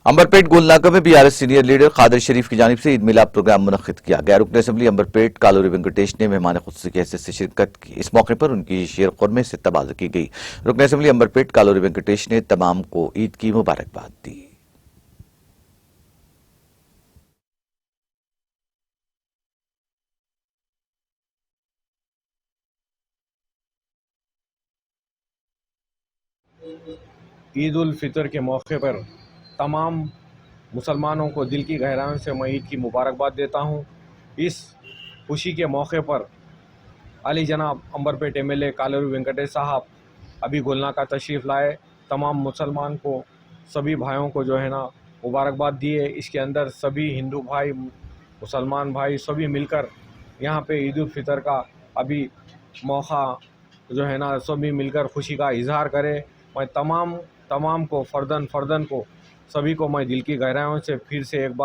अंबरपेट गोलनाका में BRS senior leader Qadir शरीफ की जानिब से ईद मिलाद प्रोग्राम मुनक्किद किया गया। रुकन असेंबली अंबरपेट कालोरी वेंकटेश ने मेहमान खुसूसी की हैसियत से शिरकत की। इस मौके पर उनकी शेर खुरमे से तबाज़ की गई। रुकन असेंबली अंबरपेट कालोरी वेंकटेश ने तमाम को ईद की मुबारकबाद दी। ईद उल फितर के मौके पर तमाम मुसलमानों को दिल की गहराइयों से मैं ईद की मुबारकबाद देता हूं। इस खुशी के मौके पर अली जनाब अंबरपेट एमएलए कालोरी वेंकटेश साहब अभी गोलनाका तशरीफ़ लाए। तमाम मुसलमान को, सभी भाइयों को जो है ना मुबारकबाद दिए। इसके अंदर सभी हिंदू भाई, मुसलमान भाई सभी मिलकर यहाँ पे ईद उल फितर का अभी मौका जो है ना सभी मिलकर खुशी का इजहार करें। मैं तमाम को फ़र्दन को सभी को मैं दिल की गहराइयों से फिर से एक बार